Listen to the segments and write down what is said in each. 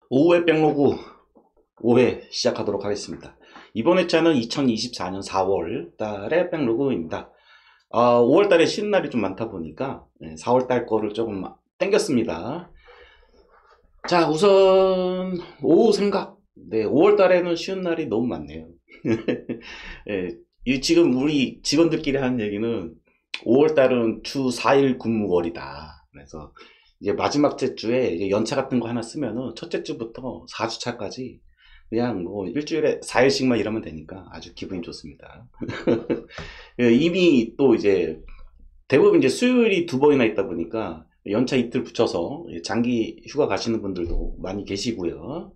오후의 백로그 5회 시작하도록 하겠습니다. 이번 회차는 2024년 4월 달의 백로그입니다. 5월 달에 쉬는 날이 좀 많다 보니까 4월 달 거를 조금 땡겼습니다. 자, 우선 오후 생각. 5월 달에는 쉬는 날이 너무 많네요. 지금 우리 직원들끼리 하는 얘기는 5월 달은 주 4일 근무월이다. 그래서 이제 마지막 주에 이제 연차 같은 거 하나 쓰면은 첫째 주부터 4주차까지 그냥 뭐 일주일에 4일씩만 일하면 되니까 아주 기분이 좋습니다. 이미 또 이제 대부분 이제 수요일이 두 번이나 있다 보니까 연차 이틀 붙여서 장기 휴가 가시는 분들도 많이 계시고요.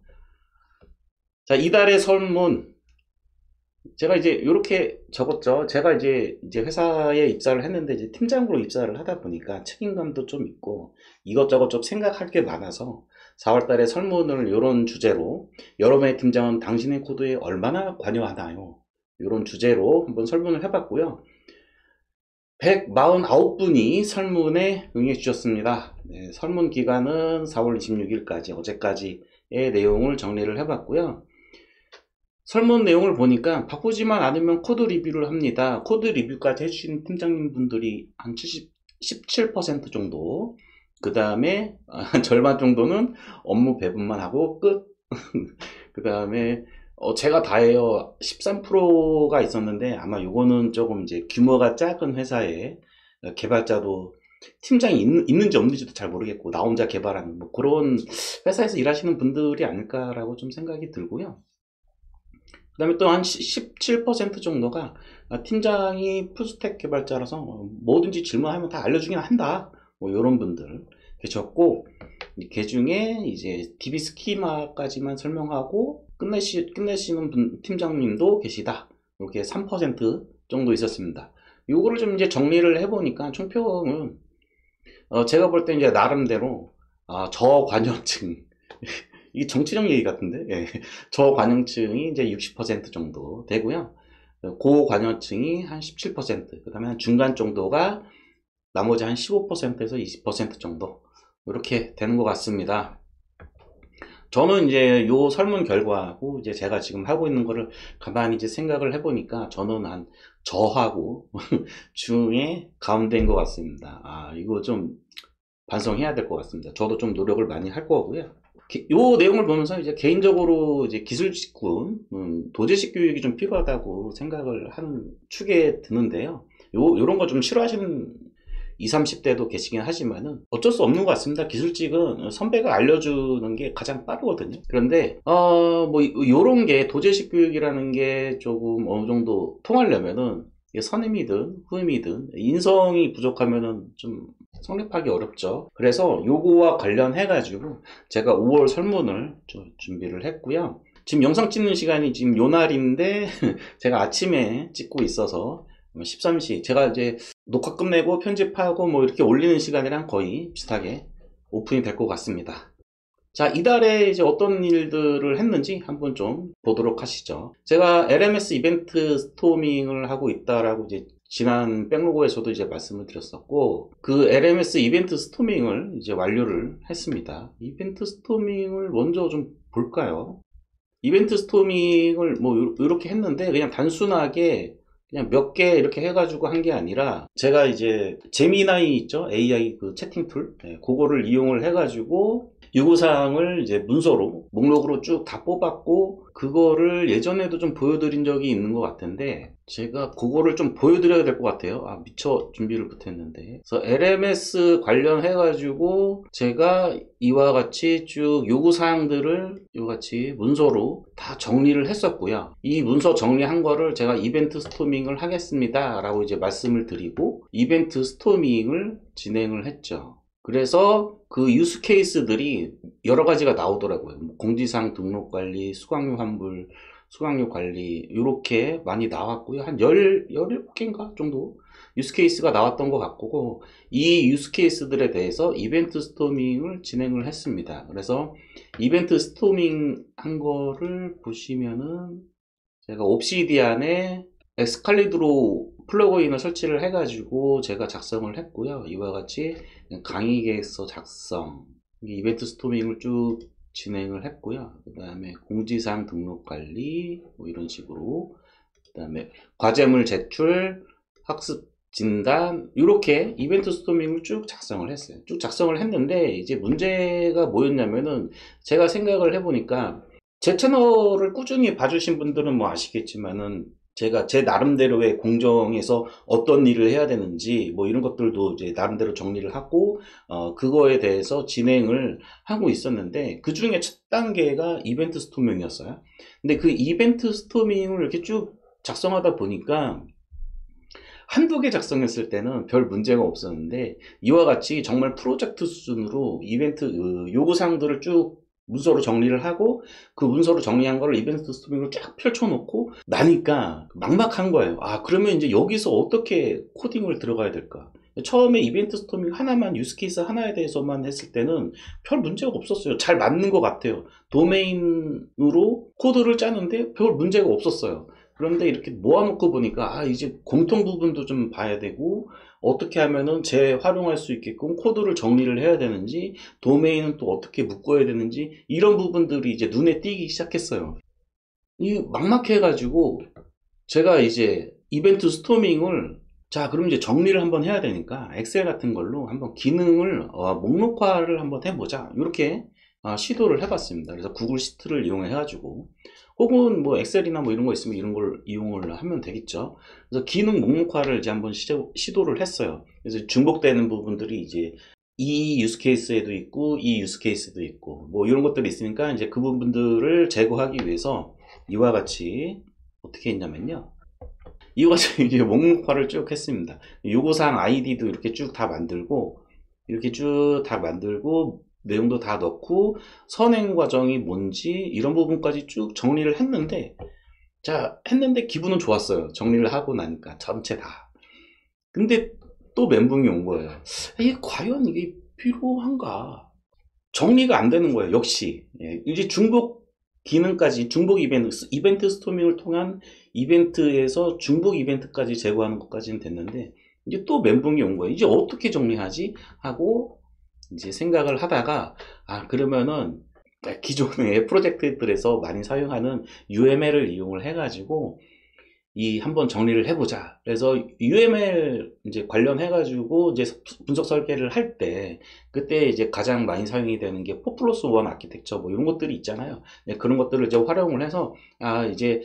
자, 이달의 설문. 제가 이제 이렇게 적었죠. 제가 이제 회사에 입사를 했는데 이제 팀장으로 입사를 하다 보니까 책임감도 좀 있고 이것저것 좀 생각할 게 많아서 4월 달에 설문을 이런 주제로 여러분의 팀장은 당신의 코드에 얼마나 관여하나요? 이런 주제로 한번 설문을 해봤고요. 149분이 설문에 응해 주셨습니다. 설문 기간은 4월 26일까지 어제까지의 내용을 정리를 해봤고요. 설문 내용을 보니까 바쁘지만 않으면 코드 리뷰를 합니다. 코드 리뷰까지 해주신 팀장님 분들이 한 17% 정도, 그 다음에 절반 정도는 업무 배분만 하고 끝. 그 다음에 제가 다 해요 13%가 있었는데 아마 요거는 조금 이제 규모가 작은 회사에 개발자도 팀장이 있는지 없는지도 잘 모르겠고 나 혼자 개발하는 뭐 그런 회사에서 일하시는 분들이 아닐까라고 좀 생각이 들고요. 그 다음에 또 한 17% 정도가 팀장이 풀스택 개발자라서 뭐든지 질문하면 다 알려주긴 한다. 뭐 이런 분들 계셨고, 그 중에 이제 DB 스키마까지만 설명하고 끝내시는 팀장님도 계시다. 이렇게 3% 정도 있었습니다. 요거를 좀 이제 정리를 해보니까 총평은 제가 볼 때 이제 나름대로 저관여층 이게 정치적 얘기 같은데, 저관여층이 이제 60% 정도 되고요. 고관여층이 한 17%, 그 다음에 한 중간 정도가 나머지 한 15%에서 20% 정도, 이렇게 되는 것 같습니다. 저는 이제 요 설문 결과하고 이제 제가 지금 하고 있는 거를 가만히 이제 생각을 해보니까 저는 한 저하고 중에 가운데인 것 같습니다. 이거 좀 반성해야 될 것 같습니다. 저도 좀 노력을 많이 할 거고요. 요 내용을 보면서 이제 개인적으로 이제 기술 직군, 도제식 교육이 좀 필요하다고 생각을 하는 축에 드는데요. 요런 거 좀 싫어하시는 20, 30대도 계시긴 하지만은 어쩔 수 없는 것 같습니다. 기술직은 선배가 알려주는 게 가장 빠르거든요. 그런데, 뭐, 요런 게 도제식 교육이라는 게 조금 어느 정도 통하려면은 선임이든 후임이든 인성이 부족하면은 좀 성립하기 어렵죠. 그래서 요거와 관련해 가지고 제가 5월 설문을 좀 준비를 했고요. 지금 영상 찍는 시간이 지금 요 날인데 제가 아침에 찍고 있어서 13시 제가 이제 녹화 끝내고 편집하고 뭐 이렇게 올리는 시간이랑 거의 비슷하게 오픈이 될 것 같습니다. 자, 이달에 이제 어떤 일들을 했는지 한번 좀 보도록 하시죠. 제가 LMS 이벤트 스토밍을 하고 있다라고 이제 지난 백로그에서도 이제 말씀을 드렸었고, 그 LMS 이벤트 스토밍을 이제 완료를 했습니다. 이벤트 스토밍을 먼저 좀 볼까요? 이벤트 스토밍을 뭐 이렇게 했는데 그냥 단순하게 그냥 몇 개 이렇게 해가지고 한 게 아니라 제가 이제 제미나이 있죠? AI 그 채팅 툴, 그거를 이용을 해가지고 요구사항을 이제 문서로 목록으로 쭉 다 뽑았고 그거를 예전에도 좀 보여드린 적이 있는 것 같은데 제가 그거를 좀 보여드려야 될 것 같아요. 미처 준비를 못했는데. 그래서 LMS 관련해 가지고 제가 이와 같이 쭉 요구사항들을 이같이 문서로 다 정리를 했었고요. 이 문서 정리한 거를 제가 이벤트 스토밍을 하겠습니다 라고 이제 말씀을 드리고 이벤트 스토밍을 진행을 했죠. 그래서 그 유스 케이스들이 여러 가지가 나오더라고요. 공지사항 등록 관리, 수강료 환불, 수강료 관리 이렇게 많이 나왔고요. 한 17개인가 정도 유스 케이스가 나왔던 것 같고 이 유스 케이스들에 대해서 이벤트 스토밍을 진행을 했습니다. 그래서 이벤트 스토밍 한 거를 보시면은 제가 옵시디안에 엑스칼리드로 플러그인을 설치를 해가지고 제가 작성을 했고요. 이와 같이 강의 계획서 작성, 이벤트 스토밍을 쭉 진행을 했고요. 그 다음에 공지사항 등록 관리, 뭐 이런 식으로. 그 다음에 과제물 제출, 학습 진단, 이렇게 이벤트 스토밍을 쭉 작성을 했어요. 쭉 작성을 했는데, 이제 문제가 뭐였냐면은, 제가 생각을 해보니까, 제 채널을 꾸준히 봐주신 분들은 뭐 아시겠지만은, 제가 제 나름대로의 공정에서 어떤 일을 해야 되는지, 뭐 이런 것들도 이제 나름대로 정리를 하고, 그거에 대해서 진행을 하고 있었는데, 그 중에 첫 단계가 이벤트 스토밍이었어요. 근데 그 이벤트 스토밍을 이렇게 쭉 작성하다 보니까, 한두 개 작성했을 때는 별 문제가 없었는데, 이와 같이 정말 프로젝트 수준으로 이벤트 요구사항들을 쭉 문서로 정리를 하고, 그 문서로 정리한 거를 이벤트 스토밍으로 쫙 펼쳐놓고 나니까 막막한 거예요. 아, 그러면 이제 여기서 어떻게 코딩을 들어가야 될까? 처음에 이벤트 스토밍 하나만, 유스케이스 하나에 대해서만 했을 때는 별 문제가 없었어요. 잘 맞는 것 같아요. 도메인으로 코드를 짜는데 별 문제가 없었어요. 그런데 이렇게 모아놓고 보니까, 아, 이제 공통 부분도 좀 봐야 되고, 어떻게 하면은 재활용할 수 있게끔 코드를 정리를 해야 되는지, 도메인은 또 어떻게 묶어야 되는지, 이런 부분들이 이제 눈에 띄기 시작했어요. 이 막막해가지고, 제가 이제 이벤트 스토밍을, 자, 그럼 이제 정리를 한번 해야 되니까, 엑셀 같은 걸로 한번 기능을, 목록화를 한번 해보자. 이렇게 시도를 해봤습니다. 그래서 구글 시트를 이용해가지고, 혹은 뭐 엑셀이나 뭐 이런 거 있으면 이런 걸 이용을 하면 되겠죠. 그래서 기능 목록화를 이제 한번 시도를 했어요. 그래서 중복되는 부분들이 이제 이 유스 케이스에도 있고 이 유스 케이스도 있고 뭐 이런 것들이 있으니까 이제 그 부분들을 제거하기 위해서 이와 같이 어떻게 했냐면요. 이와 같이 이제 목록화를 쭉 했습니다. 요구사항 아이디도 이렇게 쭉 다 만들고 이렇게 쭉 다 만들고 내용도 다 넣고 선행 과정이 뭔지 이런 부분까지 쭉 정리를 했는데, 자, 했는데 기분은 좋았어요. 정리를 하고 나니까 전체 다. 근데 또 멘붕이 온 거예요. 이게 과연 이게 필요한가? 정리가 안 되는 거예요. 역시. 예, 이제 중복 기능까지, 중복 이벤트 스토밍을 통한 이벤트에서 중복 이벤트까지 제거하는 것까지는 됐는데, 이제 또 멘붕이 온 거예요. 이제 어떻게 정리하지? 하고 이제 생각을 하다가, 아, 그러면은 기존의 프로젝트들에서 많이 사용하는 UML을 이용을 해가지고 한번 정리를 해보자. 그래서 UML 이제 관련해가지고 이제 분석 설계를 할 때, 그때 이제 가장 많이 사용이 되는 게 4+1 아키텍처 뭐 이런 것들이 있잖아요. 네, 그런 것들을 이제 활용을 해서, 아, 이제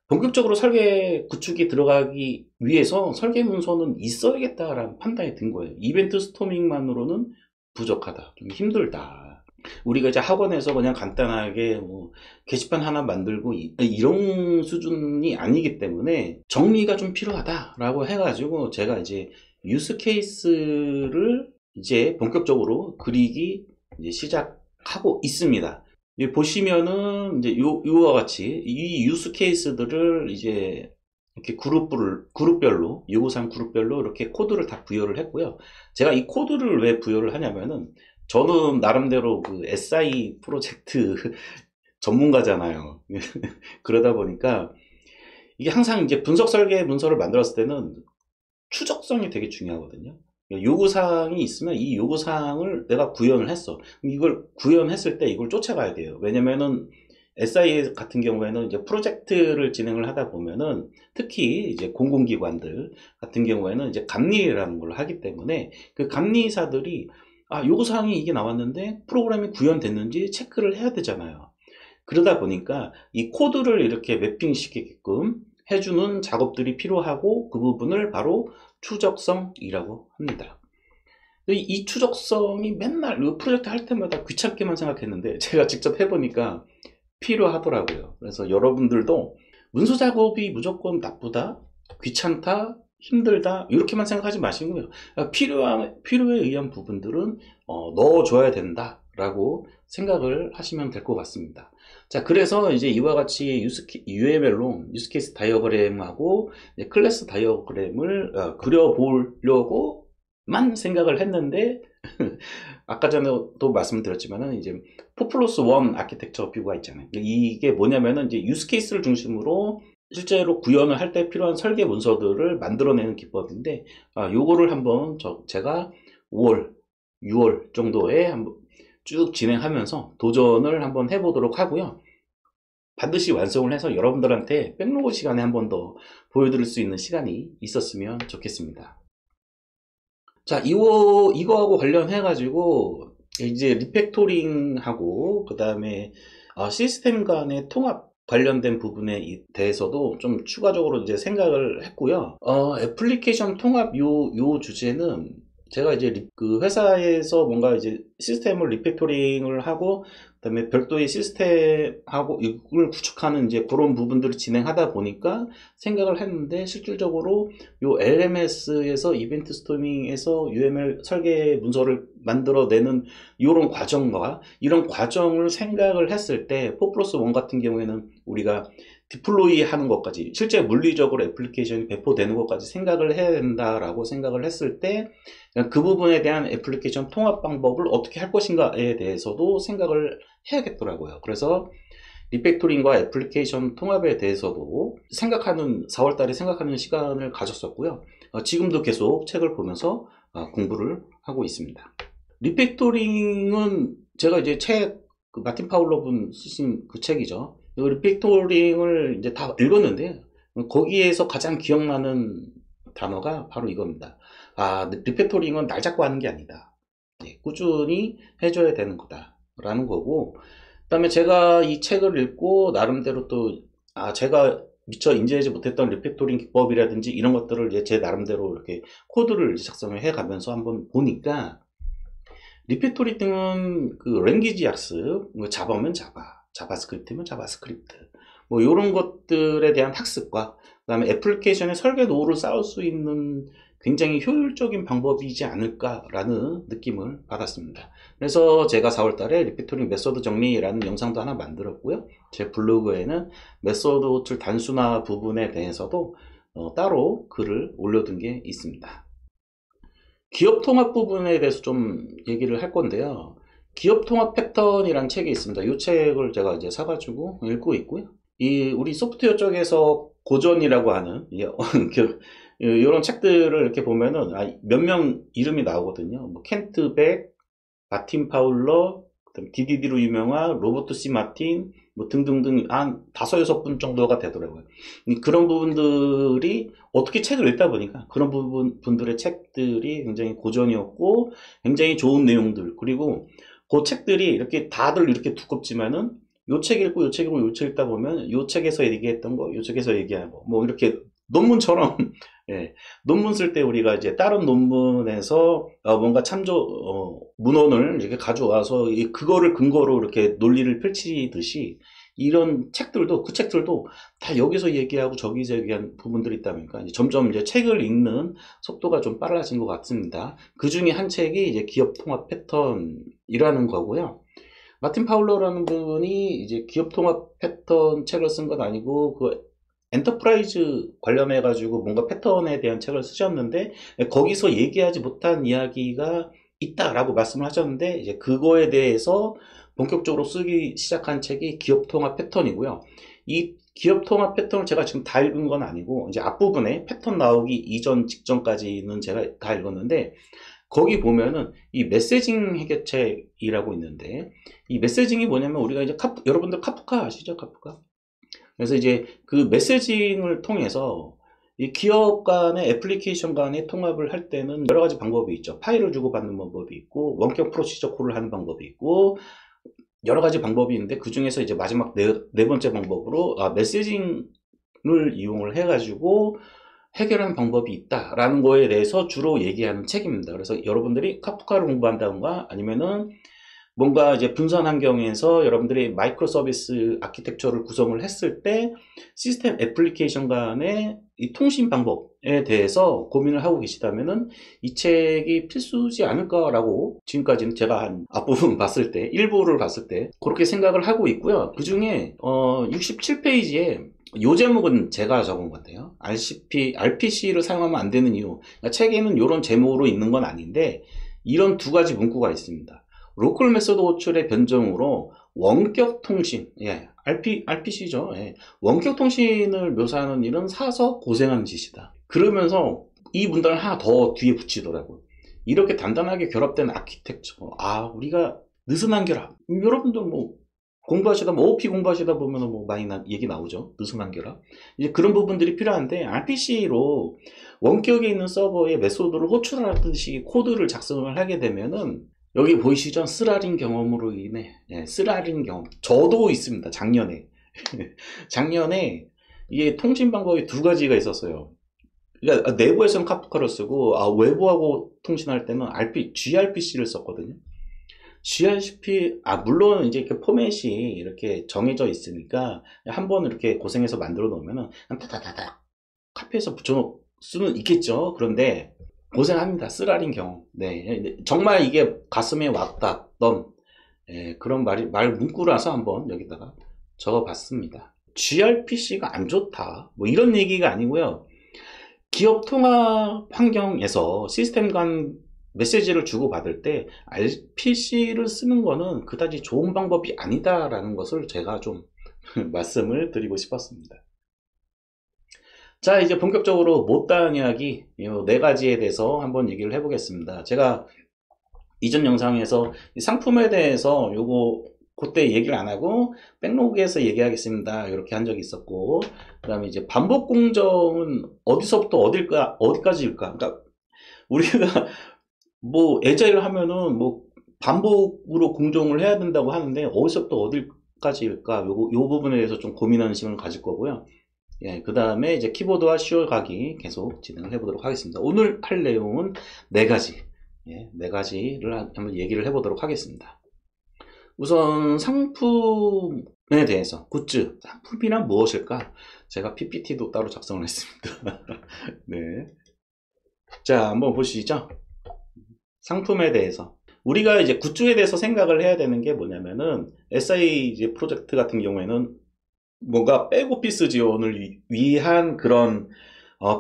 본격적으로 설계 구축이 들어가기 위해서 설계 문서는 있어야겠다라는 판단이 든 거예요. 이벤트 스토밍만으로는 부족하다. 좀 힘들다. 우리가 이제 학원에서 그냥 간단하게 뭐 게시판 하나 만들고 이런 수준이 아니기 때문에 정리가 좀 필요하다라고 해가지고 제가 이제 유스 케이스를 이제 본격적으로 그리기 이제 시작하고 있습니다. 보시면은 이제 요와 같이 이 유스 케이스들을 이제 이렇게 그룹별로, 요구사항 그룹별로 이렇게 코드를 다 부여를 했고요. 제가 이 코드를 왜 부여를 하냐면은, 저는 나름대로 그 SI 프로젝트 전문가잖아요. 그러다 보니까, 이게 항상 이제 분석 설계 문서를 만들었을 때는 추적성이 되게 중요하거든요. 요구사항이 있으면 이 요구사항을 내가 구현을 했어. 이걸 구현했을 때 이걸 쫓아가야 돼요. 왜냐면은, SI 같은 경우에는 이제 프로젝트를 진행을 하다 보면은 특히 이제 공공기관들 같은 경우에는 이제 감리라는 걸 하기 때문에 그 감리사들이 요구사항이 이게 나왔는데 프로그램이 구현됐는지 체크를 해야 되잖아요. 그러다 보니까 이 코드를 이렇게 매핑시키게끔 해주는 작업들이 필요하고 그 부분을 바로 추적성이라고 합니다. 이 추적성이 맨날 프로젝트 할 때마다 귀찮게만 생각했는데 제가 직접 해보니까 필요하더라고요. 그래서 여러분들도 문서 작업이 무조건 나쁘다, 귀찮다, 힘들다 이렇게만 생각하지 마시고요. 필요에 의한 부분들은 넣어줘야 된다라고 생각을 하시면 될 것 같습니다. 자, 그래서 이제 이와 같이 UML로 유스케이스 다이어그램하고 클래스 다이어그램을 그려보려고만 생각을 했는데 아까 전에도 말씀드렸지만은 이제 4+1 아키텍처 뷰가 있잖아요. 이게 뭐냐면은 이제 유스 케이스를 중심으로 실제로 구현을 할 때 필요한 설계 문서들을 만들어내는 기법인데, 요거를 한번 제가 5월, 6월 정도에 한번 쭉 진행하면서 도전을 한번 해보도록 하고요. 반드시 완성을 해서 여러분들한테 백로그 시간에 한 번 더 보여드릴 수 있는 시간이 있었으면 좋겠습니다. 자, 이거하고 관련해가지고 이제 리팩토링하고 그 다음에 시스템 간의 통합 관련된 부분에 대해서도 좀 추가적으로 이제 생각을 했고요. 애플리케이션 통합 요 주제는 제가 이제 그 회사에서 뭔가 이제 시스템을 리팩토링을 하고 그다음에 별도의 시스템하고 이걸 구축하는 이제 그런 부분들을 진행하다 보니까 생각을 했는데, 실질적으로 요 LMS에서 이벤트 스토밍에서 UML 설계 문서를 만들어내는 이런 과정과 이런 과정을 생각을 했을 때 4+1 같은 경우에는 우리가 디플로이 하는 것까지, 실제 물리적으로 애플리케이션이 배포되는 것까지 생각을 해야 된다라고 생각을 했을 때, 그 부분에 대한 애플리케이션 통합 방법을 어떻게 할 것인가에 대해서도 생각을 해야겠더라고요. 그래서 리팩토링과 애플리케이션 통합에 대해서도 4월달에 생각하는 시간을 가졌었고요. 지금도 계속 책을 보면서 공부를 하고 있습니다. 리팩토링은 제가 이제 그 마틴 파울러 분 쓰신 그 책이죠. 이 리팩토링을 이제 다 읽었는데 거기에서 가장 기억나는 단어가 바로 이겁니다. 리팩토링은 날 잡고 하는 게 아니다. 꾸준히 해줘야 되는 거다 라는 거고, 그 다음에 제가 이 책을 읽고 나름대로 또 제가 미처 인지하지 못했던 리팩토링 기법이라든지 이런 것들을 이제 제 나름대로 이렇게 코드를 작성을 해 가면서 한번 보니까, 리팩토링은 그 랭귀지 학습, 자바면 자바, 자바스크립트면 자바스크립트, 뭐 이런 것들에 대한 학습과 그 다음에 애플리케이션의 설계 노후를 쌓을 수 있는 굉장히 효율적인 방법이지 않을까라는 느낌을 받았습니다. 그래서 제가 4월달에 리팩토링 메소드 정리라는 영상도 하나 만들었고요. 제 블로그에는 메소드 툴 단순화 부분에 대해서도 따로 글을 올려둔 게 있습니다. 기업 통합 부분에 대해서 좀 얘기를 할 건데요. 기업 통합 패턴이라는 책이 있습니다. 이 책을 제가 이제 사가지고 읽고 있고요. 우리 소프트웨어 쪽에서 고전이라고 하는 이런 책들을 이렇게 보면은 몇 명 이름이 나오거든요. 뭐 켄트 백, 마틴 파울러, DDD로 유명한 로버트 C 마틴, 뭐 등등등 한 5-6분 정도가 되더라고요. 그런 부분들이 어떻게 책을 읽다 보니까 그런 분들의 책들이 굉장히 고전이었고 굉장히 좋은 내용들, 그리고 그 책들이 이렇게 다들 이렇게 두껍지만은 요 책 읽고 요 책 읽고 요 책 읽다 보면 요 책에서 얘기했던 거, 요 책에서 얘기한 거, 뭐 이렇게 논문처럼 논문 쓸 때 우리가 이제 다른 논문에서 뭔가 문헌을 이렇게 가져와서 그거를 근거로 이렇게 논리를 펼치듯이 이런 책들도, 그 책들도 다 여기서 얘기하고 저기서 얘기한 부분들이 있다 보니까 점점 이제 책을 읽는 속도가 좀 빨라진 것 같습니다. 그 중에 한 책이 이제 기업 통합 패턴이라는 거고요. 마틴 파울러라는 분이 이제 기업 통합 패턴 책을 쓴 건 아니고 그 엔터프라이즈 관련해 가지고 뭔가 패턴에 대한 책을 쓰셨는데, 거기서 얘기하지 못한 이야기가 있다라고 말씀을 하셨는데, 이제 그거에 대해서 본격적으로 쓰기 시작한 책이 기업 통합 패턴이고요. 이 기업 통합 패턴을 제가 지금 다 읽은 건 아니고 이제 앞부분에 패턴 나오기 이전 직전까지는 제가 다 읽었는데, 거기 보면은 이 메시징 해결책이라고 있는데, 이 메시징이 뭐냐면 우리가 이제 여러분들 카프카 아시죠? 카프카. 그래서 이제 그 메시징을 통해서 이 기업 간의 애플리케이션 간의 통합을 할 때는 여러 가지 방법이 있죠. 파일을 주고받는 방법이 있고, 원격 프로시저 콜을 하는 방법이 있고, 여러 가지 방법이 있는데 그 중에서 이제 마지막 네 번째 방법으로 메시징을 이용을 해가지고 해결하는 방법이 있다라는 거에 대해서 주로 얘기하는 책입니다. 그래서 여러분들이 카프카를 공부한다던가 아니면은 뭔가 이제 분산 환경에서 여러분들이 마이크로 서비스 아키텍처를 구성을 했을 때 시스템 애플리케이션 간의 이 통신 방법에 대해서 고민을 하고 계시다면은 이 책이 필수지 않을까라고 지금까지는 제가 한 앞부분 봤을 때, 일부를 봤을 때 그렇게 생각을 하고 있고요. 그 중에 67페이지에 요 제목은 제가 적은 건데요. RPC를 사용하면 안 되는 이유. 그러니까 책에는 이런 제목으로 있는 건 아닌데 이런 두 가지 문구가 있습니다. 로컬 메소드 호출의 변경으로 원격 통신, RPC죠. 원격 통신을 묘사하는 일은 사서 고생하는 짓이다. 그러면서 이 문단을 하나 더 뒤에 붙이더라고요. 이렇게 단단하게 결합된 아키텍처, 우리가 느슨한 결합. 여러분들 뭐 공부하시다, 뭐 OP 공부하시다 보면 뭐 많이 얘기 나오죠. 느슨한 결합. 이제 그런 부분들이 필요한데, RPC로 원격에 있는 서버의 메소드를 호출하듯이 코드를 작성을 하게 되면은, 여기 보이시죠? 쓰라린 경험으로 인해, 쓰라린 경험. 저도 있습니다. 작년에. 작년에 이게 통신 방법이 두 가지가 있었어요. 그러니까 내부에서는 카프카를 쓰고, 외부하고 통신할 때는 gRPC를 썼거든요. gRPC, 물론 이제 이렇게 포맷이 이렇게 정해져 있으니까 한번 이렇게 고생해서 만들어 놓으면은 다다다다 카피해서 붙여놓을 수는 있겠죠. 그런데 고생합니다. 쓰라린 경험. 네, 정말 이게 가슴에 와닿던 그런 말 문구라서 한번 여기다가 적어봤습니다. gRPC가 안 좋다, 뭐 이런 얘기가 아니고요. 기업 통합 환경에서 시스템 간 메시지를 주고받을 때 RPC를 쓰는 거는 그다지 좋은 방법이 아니다라는 것을 제가 좀 말씀을 드리고 싶었습니다. 자, 이제 본격적으로 못다한 이야기 이 네 가지에 대해서 한번 얘기를 해보겠습니다. 제가 이전 영상에서 이 상품에 대해서 요거 그때 얘기를 안 하고 백로그에서 얘기하겠습니다 이렇게 한 적이 있었고, 그 다음에 이제 반복 공정은 어디서부터 어디까지일까. 그러니까 우리가 뭐 에자일 하면은 뭐 반복으로 공정을 해야 된다고 하는데 어디서부터 어디까지일까, 요 부분에 대해서 좀 고민하는 시간을 가질 거고요. 그 다음에 이제 키보드와 시월 가기 계속 진행을 해보도록 하겠습니다. 오늘 할 내용은 네 가지를 한번 얘기를 해보도록 하겠습니다. 우선 상품에 대해서, 굿즈, 상품이란 무엇일까? 제가 PPT도 따로 작성을 했습니다. 네. 자, 한번 보시죠. 상품에 대해서. 우리가 이제 굿즈에 대해서 생각을 해야 되는 게 뭐냐면은, SI 이제 프로젝트 같은 경우에는 뭔가 백오피스 지원을 위한 그런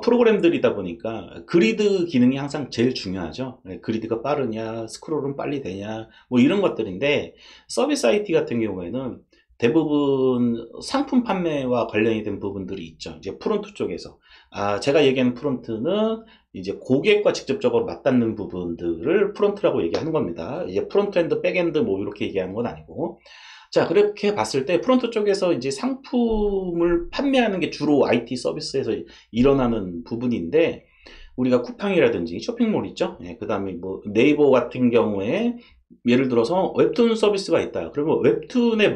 프로그램들이다 보니까 그리드 기능이 항상 제일 중요하죠. 그리드가 빠르냐, 스크롤은 빨리 되냐, 뭐 이런 것들인데, 서비스 IT 같은 경우에는 대부분 상품 판매와 관련이 된 부분들이 있죠. 이제 프론트 쪽에서. 제가 얘기하는 프론트는 이제 고객과 직접적으로 맞닿는 부분들을 프론트라고 얘기하는 겁니다. 이제 프론트엔드, 백엔드 뭐 이렇게 얘기하는 건 아니고. 자, 그렇게 봤을 때 프론트 쪽에서 이제 상품을 판매하는 게 주로 IT 서비스에서 일어나는 부분인데, 우리가 쿠팡이라든지 쇼핑몰 있죠. 그 다음에 뭐 네이버 같은 경우에 예를 들어서 웹툰 서비스가 있다. 그러면 웹툰의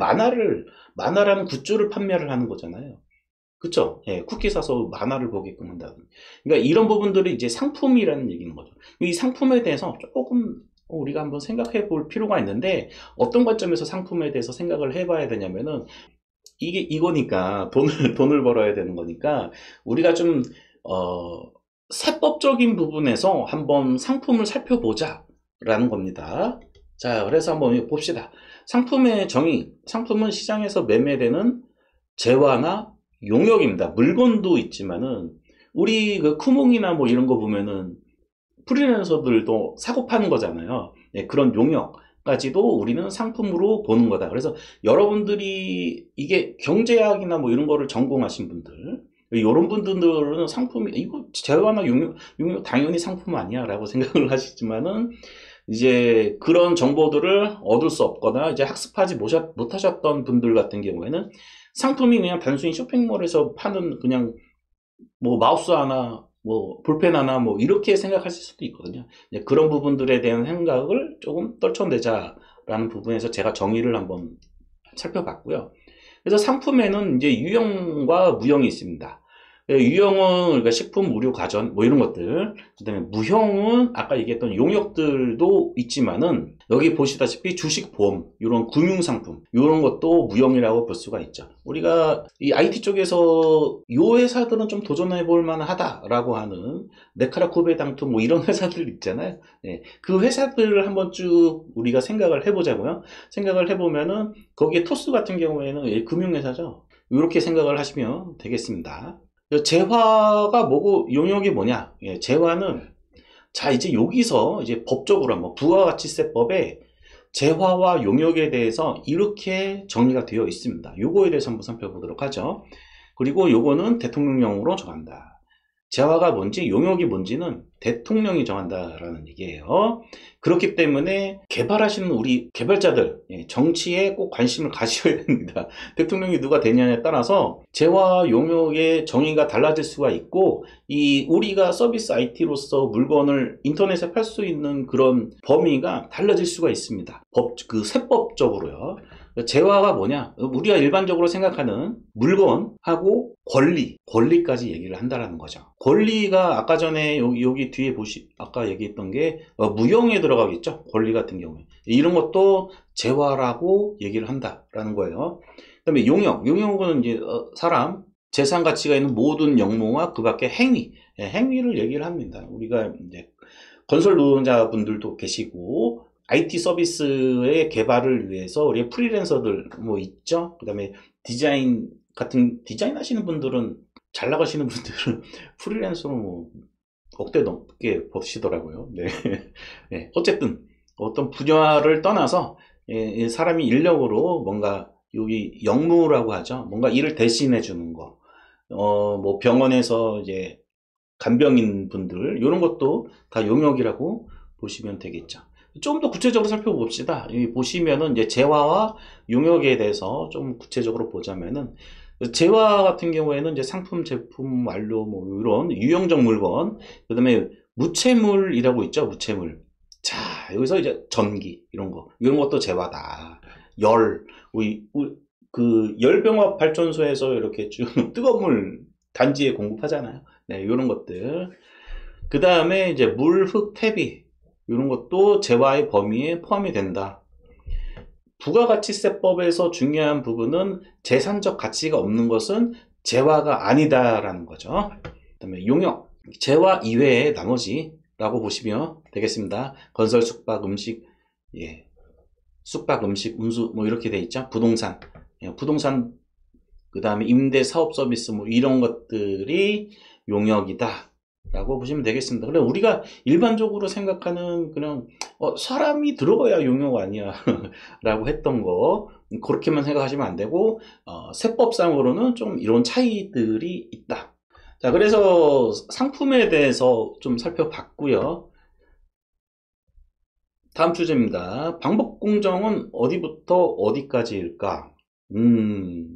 만화라는 굿즈를 판매를 하는 거잖아요. 그쵸? 쿠키 사서 만화를 보게끔 한다든지. 그러니까 이런 부분들이 이제 상품이라는 얘기인 거죠. 이 상품에 대해서 조금 우리가 한번 생각해 볼 필요가 있는데, 어떤 관점에서 상품에 대해서 생각을 해봐야 되냐면은, 이거니까 돈을 벌어야 되는 거니까 우리가 좀 세법적인 부분에서 한번 상품을 살펴보자 라는 겁니다. 자, 그래서 한번 봅시다. 상품의 정의. 상품은 시장에서 매매되는 재화나 용역입니다. 물건도 있지만은, 우리 그 쿠몽이나 뭐 이런 거 보면은 프리랜서들도 사고 파는 거잖아요. 그런 용역까지도 우리는 상품으로 보는 거다. 그래서 여러분들이 이게 경제학이나 뭐 이런 거를 전공하신 분들, 이런 분들은 상품이, 이거 재화나 용역 당연히 상품 아니야 라고 생각을 하시지만은, 이제 그런 정보들을 얻을 수 없거나 이제 학습하지 못하셨던 분들 같은 경우에는 상품이 그냥 단순히 쇼핑몰에서 파는 그냥 뭐 마우스 하나, 뭐 볼펜 하나, 뭐 이렇게 생각하실 수도 있거든요. 그런 부분들에 대한 생각을 조금 떨쳐내자라는 부분에서 제가 정의를 한번 살펴봤고요. 그래서 상품에는 이제 유형과 무형이 있습니다. 유형은 그러니까 식품, 의류, 가전 뭐 이런 것들. 그다음에 무형은 아까 얘기했던 용역들도 있지만은, 여기 보시다시피 주식, 보험, 이런 금융상품 이런 것도 무형이라고 볼 수가 있죠. 우리가 이 IT 쪽에서 요 회사들은 좀 도전해 볼 만하다라고 하는 네카라코베당투 뭐 이런 회사들 있잖아요. 그 회사들을 한번 쭉 우리가 생각을 해보자고요. 생각을 해보면은 거기에 토스 같은 경우에는 금융회사죠. 이렇게 생각을 하시면 되겠습니다. 재화가 뭐고 용역이 뭐냐? 재화는, 자, 이제 여기서 이제 법적으로 한번 부가가치세법에 재화와 용역에 대해서 이렇게 정리가 되어 있습니다. 요거에 대해서 한번 살펴보도록 하죠. 그리고 요거는 대통령령으로 정한다. 재화가 뭔지, 용역이 뭔지는 대통령이 정한다라는 얘기예요. 그렇기 때문에 개발하시는 우리 개발자들, 정치에 꼭 관심을 가셔야 됩니다. 대통령이 누가 되냐에 따라서 재화 용역의 정의가 달라질 수가 있고, 우리가 서비스 IT로서 물건을 인터넷에 팔 수 있는 그런 범위가 달라질 수가 있습니다. 세법적으로요. 재화가 뭐냐? 우리가 일반적으로 생각하는 물건하고 권리까지 얘기를 한다라는 거죠. 권리가 아까 전에 여기 뒤에 아까 얘기했던 게 무형에 들어가겠죠. 권리 같은 경우에. 이런 것도 재화라고 얘기를 한다라는 거예요. 그 다음에 용역은 이제 사람, 재산 가치가 있는 모든 영모와 그 밖에 행위를 얘기를 합니다. 우리가 이제 건설 노동자분들도 계시고, IT 서비스의 개발을 위해서 우리 프리랜서들 뭐 있죠. 그 다음에 디자인 하시는 분들은, 잘 나가시는 분들은 프리랜서로 뭐 억대 넘게 버시더라고요. 네. 네. 어쨌든 어떤 분야를 떠나서 사람이 인력으로 뭔가 여기 영무라고 하죠. 뭔가 일을 대신해 주는 거. 뭐 병원에서 이제 간병인 분들, 이런 것도 다 용역이라고 보시면 되겠죠. 좀 더 구체적으로 살펴봅시다. 여기 보시면은 이제 재화와 용역에 대해서 좀 구체적으로 보자면은, 재화 같은 경우에는 이제 상품, 제품, 완료, 뭐 이런 유형적 물건, 그 다음에 무채물이라고 있죠. 무채물. 자, 여기서 이제 전기 이런 것도 재화다. 그 열병합 발전소에서 이렇게 쭉 뜨거운 물 단지에 공급하잖아요. 네, 이런 것들. 그 다음에 이제 물, 흙, 퇴비, 이런 것도 재화의 범위에 포함이 된다. 부가가치세법에서 중요한 부분은 재산적 가치가 없는 것은 재화가 아니다라는 거죠. 그 다음에 용역, 재화 이외의 나머지라고 보시면 되겠습니다. 건설, 숙박, 음식, 숙박, 음식, 운수, 뭐 이렇게 돼 있죠. 부동산, 그 다음에 임대, 사업 서비스, 뭐 이런 것들이 용역이다 라고 보시면 되겠습니다. 그래, 우리가 일반적으로 생각하는 그냥 사람이 들어가야 용역 아니야 라고 했던 거, 그렇게만 생각하시면 안 되고, 세법상으로는 좀 이런 차이들이 있다. 자, 그래서 상품에 대해서 좀 살펴봤고요. 다음 주제입니다. 방법공정은 어디부터 어디까지일까?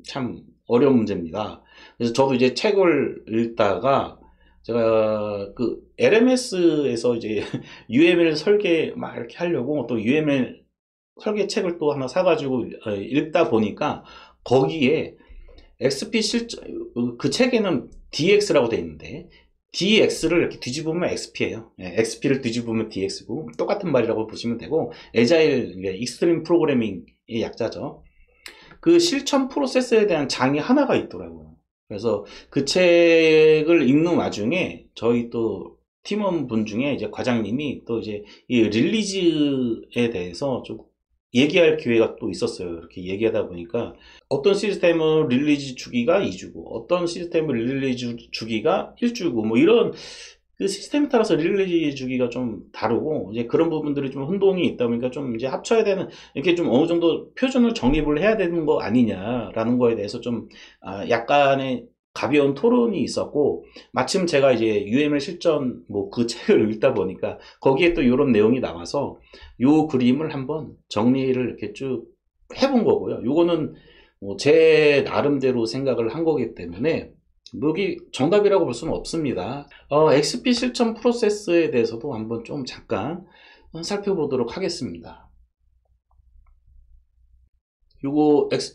참 어려운 문제입니다. 그래서 저도 이제 책을 읽다가 제가 그 LMS에서 이제 UML 설계 막 이렇게 하려고 또 UML 설계 책을 또 하나 사가지고 읽다 보니까 거기에 XP 그 책에는 DX라고 되어 있는데 DX를 이렇게 뒤집으면 XP예요. XP를 뒤집으면 DX고 똑같은 말이라고 보시면 되고, 에자일, 익스트림 프로그래밍의 약자죠. 그 실천 프로세스에 대한 장이 하나가 있더라고요. 그래서 그 책을 읽는 와중에 저희 또 팀원분 중에 이제 과장님이 또 이제 이 릴리즈에 대해서 좀 얘기할 기회가 또 있었어요. 이렇게 얘기하다 보니까 어떤 시스템은 릴리즈 주기가 2주고 어떤 시스템은 릴리즈 주기가 1주고 뭐 이런 그 시스템에 따라서 릴리즈 주기가 좀 다르고, 이제 그런 부분들이 좀 혼동이 있다 보니까 좀 이제 합쳐야 되는, 이렇게 좀 어느 정도 표준을 정립을 해야 되는 거 아니냐라는 거에 대해서 좀 약간의 가벼운 토론이 있었고, 마침 제가 이제 UML 실전 뭐 그 책을 읽다 보니까 거기에 또 이런 내용이 나와서 요 그림을 한번 정리를 이렇게 쭉 해본 거고요. 요거는 뭐 제 나름대로 생각을 한 거기 때문에 여기 정답이라고 볼 수는 없습니다. XP 실천 프로세스에 대해서도 한번 좀 잠깐 살펴보도록 하겠습니다.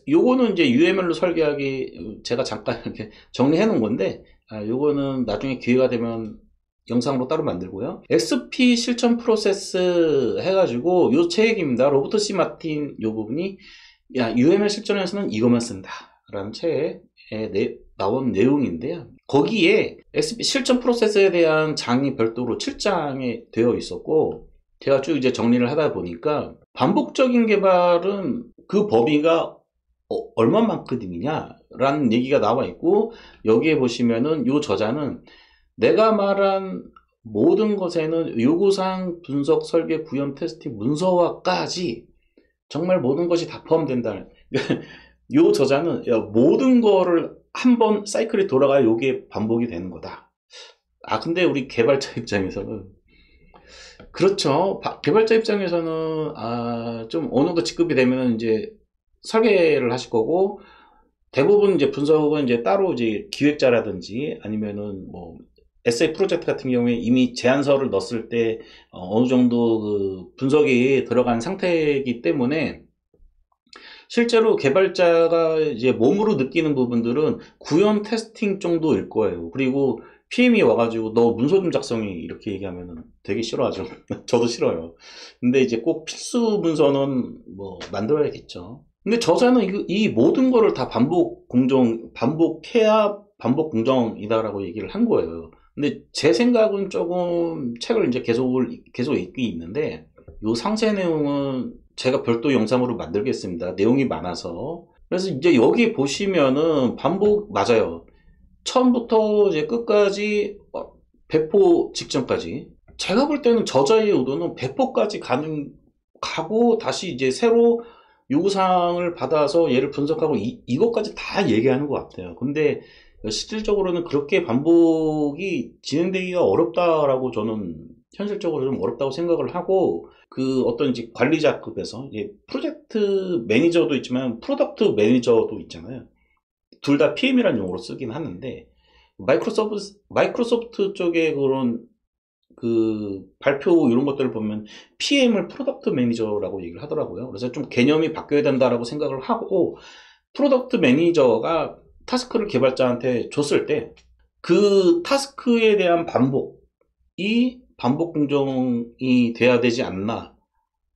요거는 이제 UML로 설계하기 제가 잠깐 이렇게 정리해 놓은 건데, 요거는 나중에 기회가 되면 영상으로 따로 만들고요. XP 실천 프로세스 해가지고 요 책입니다. 로버트 C 마틴 요 부분이 UML 실전에서는 이것만 쓴다 라는 책에 나온 내용인데요. 거기에 XP 실전 프로세스에 대한 장이 별도로 7장에 되어 있었고, 제가 쭉 이제 정리를 하다 보니까 반복적인 개발은 그 범위가 얼마만큼이냐 라는 얘기가 나와 있고, 여기에 보시면은 요 저자는 내가 말한 모든 것에는 요구사항 분석, 설계, 구현, 테스팅, 문서화까지 정말 모든 것이 다 포함된다. 요 저자는 모든 거를 한번 사이클이 돌아가야 요게 반복이 되는 거다. 근데 우리 개발자 입장에서는, 그렇죠. 개발자 입장에서는, 좀 어느 정도 직급이 되면 이제 설계를 하실 거고, 대부분 이제 분석은 이제 따로 이제 기획자라든지 아니면은 뭐 SA 프로젝트 같은 경우에 이미 제안서를 넣었을 때 어느 정도 그 분석이 들어간 상태이기 때문에 실제로 개발자가 이제 몸으로 느끼는 부분들은 구현 테스팅 정도일 거예요. 그리고 PM이 와가지고 너 문서 좀 작성해 이렇게 얘기하면은 되게 싫어하죠. 저도 싫어요. 근데 이제 꼭 필수 문서는 뭐 만들어야겠죠. 근데 저자는 이 모든 거를 다 반복해야 반복 공정이다라고 얘기를 한 거예요. 근데 제 생각은 조금 책을 이제 계속 읽기 있는데, 요 상세 내용은 제가 별도 영상으로 만들겠습니다. 내용이 많아서. 그래서 이제 여기 보시면은 맞아요. 처음부터 이제 끝까지 배포 직전까지. 제가 볼 때는 저자의 의도는 배포까지 가고 다시 이제 새로 요구사항을 받아서 얘를 분석하고 이것까지 다 얘기하는 것 같아요. 근데 실질적으로는 그렇게 반복이 진행되기가 어렵다라고 저는 현실적으로 좀 어렵다고 생각을 하고, 그 어떤 이제 관리자급에서 이제 프로젝트 매니저도 있지만 프로덕트 매니저도 있잖아요. 둘 다 PM이라는 용어로 쓰긴 하는데, 마이크로소프트 쪽에 그런 그 발표 이런 것들을 보면 PM을 프로덕트 매니저라고 얘기를 하더라고요. 그래서 좀 개념이 바뀌어야 된다라고 생각을 하고, 프로덕트 매니저가 타스크를 개발자한테 줬을 때 그 타스크에 대한 반복 공정이 돼야 되지 않나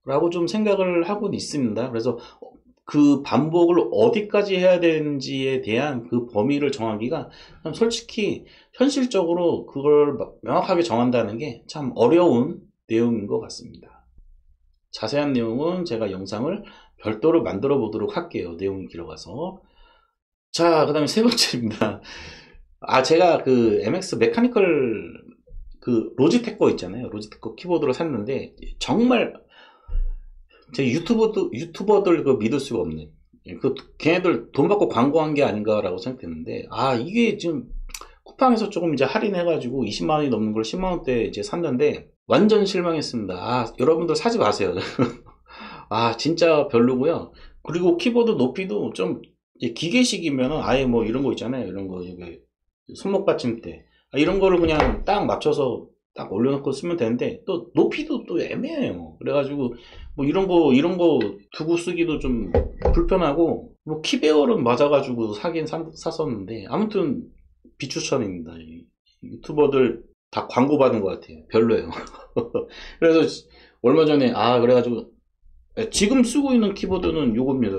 라고 좀 생각을 하고 있습니다. 그래서 그 반복을 어디까지 해야 되는지에 대한 그 범위를 정하기가 솔직히 현실적으로 그걸 명확하게 정한다는 게 참 어려운 내용인 것 같습니다. 자세한 내용은 제가 영상을 별도로 만들어 보도록 할게요. 내용이 길어가서. 자, 그 다음에 세 번째입니다. 제가 그 MX 메카니컬 그 로지텍 거 있잖아요. 로지텍 거 키보드를 샀는데 정말 제 유튜버들 그 믿을 수가 없네. 걔네들 돈 받고 광고한 게 아닌가라고 생각했는데, 이게 지금 쿠팡에서 조금 이제 할인해가지고 20만 원이 넘는 걸 10만 원대 이제 샀는데 완전 실망했습니다. 여러분들 사지 마세요. 진짜 별로고요. 그리고 키보드 높이도 좀 기계식이면은 아예 뭐 이런 거 있잖아요. 이런 거 이게 손목 받침대 이런 거를 그냥 딱 맞춰서 딱 올려놓고 쓰면 되는데 또 높이도 또 애매해요. 그래가지고 뭐 이런 거 두고 쓰기도 좀 불편하고, 뭐 키배열은 맞아가지고 샀었는데 아무튼 비추천입니다. 유튜버들 다 광고 받은 것 같아요. 별로예요. 그래서 얼마 전에 그래가지고 지금 쓰고 있는 키보드는 요겁니다.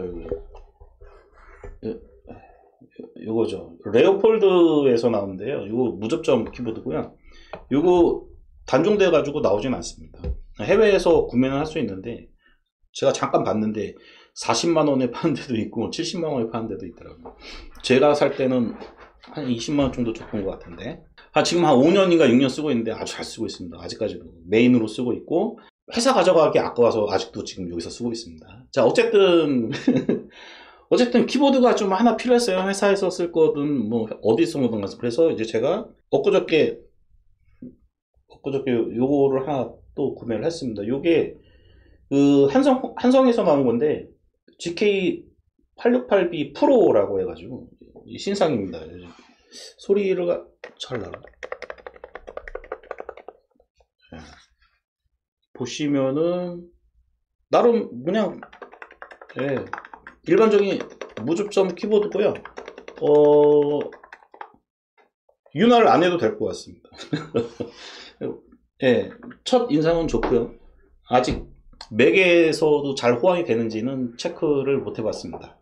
요거죠. 레오폴드에서 나오는데요. 요거 무접점 키보드고요. 요거 단종돼 가지고 나오진 않습니다. 해외에서 구매는 할 수 있는데 제가 잠깐 봤는데 40만 원에 파는 데도 있고 70만 원에 파는 데도 있더라고요. 제가 살 때는 한 20만 원 정도 줬던 것 같은데, 지금 한 5년인가 6년 쓰고 있는데 아주 잘 쓰고 있습니다. 아직까지도 메인으로 쓰고 있고, 회사 가져가기 아까워서 아직도 지금 여기서 쓰고 있습니다. 자, 어쨌든 키보드가 좀 하나 필요했어요. 회사에서 쓸 거든 뭐 어디 쓰든 가서. 그래서 이제 제가 엊그저께 요거를 하나 또 구매를 했습니다. 요게 그 한성에서 나온 건데 GK868B 프로라고 해가지고 신상입니다. 소리가 잘 나요. 보시면은 나름 그냥 일반적인 무접점 키보드고요. 윤활 안 해도 될 것 같습니다. 첫 인상은 좋고요. 아직 맥에서도 잘 호환이 되는지는 체크를 못 해봤습니다.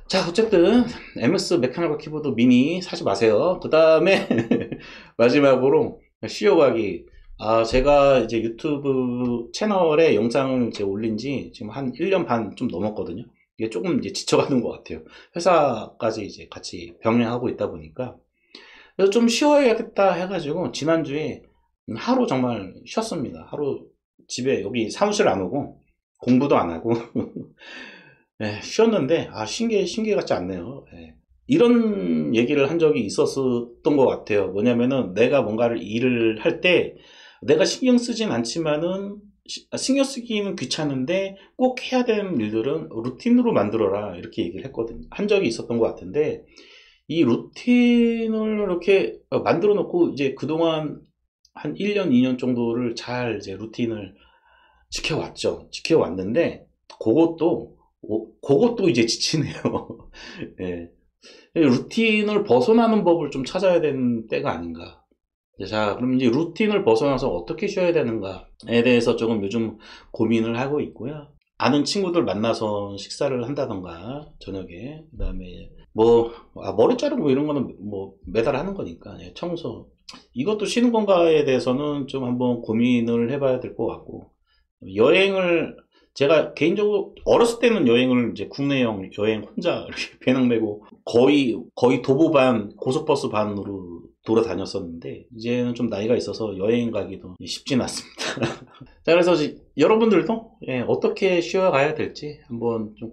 자, 어쨌든 MX 메카니컬 키보드 미니 사지 마세요. 그 다음에 마지막으로 쉬어가기. 제가 이제 유튜브 채널에 영상을 이제 올린 지 지금 한 1년 반 좀 넘었거든요. 이게 조금 이제 지쳐가는 것 같아요. 회사까지 이제 같이 병행하고 있다 보니까. 그래서 좀 쉬어야겠다 해가지고 지난주에 하루 정말 쉬었습니다. 하루 집에 여기 사무실 안 오고 공부도 안 하고 쉬었는데 쉰 게 같지 않네요. 이런 얘기를 한 적이 있었던 것 같아요. 뭐냐면은 내가 뭔가를 일을 할 때 내가 신경 쓰진 않지만은 신경 쓰기는 귀찮은데 꼭 해야 되는 일들은 루틴으로 만들어라 이렇게 얘기를 했거든요. 한 적이 있었던 것 같은데 이 루틴을 이렇게 만들어 놓고 이제 그동안 한 1년, 2년 정도를 잘 이제 루틴을 지켜왔죠. 지켜왔는데 그것도 이제 지치네요. 예. 루틴을 벗어나는 법을 좀 찾아야 되는 때가 아닌가. 자, 그럼 이제 루틴을 벗어나서 어떻게 쉬어야 되는가에 대해서 조금 요즘 고민을 하고 있고요. 아는 친구들 만나서 식사를 한다던가, 저녁에. 그 다음에, 머리 자르고 뭐 이런 거는 뭐 매달 하는 거니까, 예, 청소. 이것도 쉬는 건가에 대해서는 좀 한번 고민을 해봐야 될 것 같고, 여행을, 제가 개인적으로 어렸을 때는 여행을 이제 국내형 여행 혼자 이렇게 배낭 메고 거의 도보 반, 고속버스 반으로 돌아다녔었는데 이제는 좀 나이가 있어서 여행 가기도 쉽지는 않습니다. 자, 그래서 여러분들도 어떻게 쉬어가야 될지 한번 좀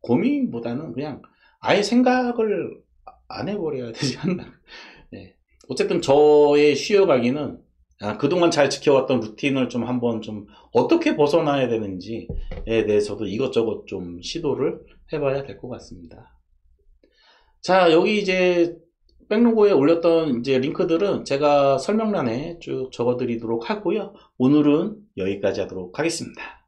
고민보다는 그냥 아예 생각을 안 해버려야 되지 않나. 네. 어쨌든 저의 쉬어가기는 그동안 잘 지켜왔던 루틴을 좀 한번 좀 어떻게 벗어나야 되는지에 대해서도 이것저것 좀 시도를 해봐야 될 것 같습니다. 자, 여기 이제 백로고에 올렸던 이제 링크들은 제가 설명란에 쭉 적어드리도록 하고요. 오늘은 여기까지 하도록 하겠습니다.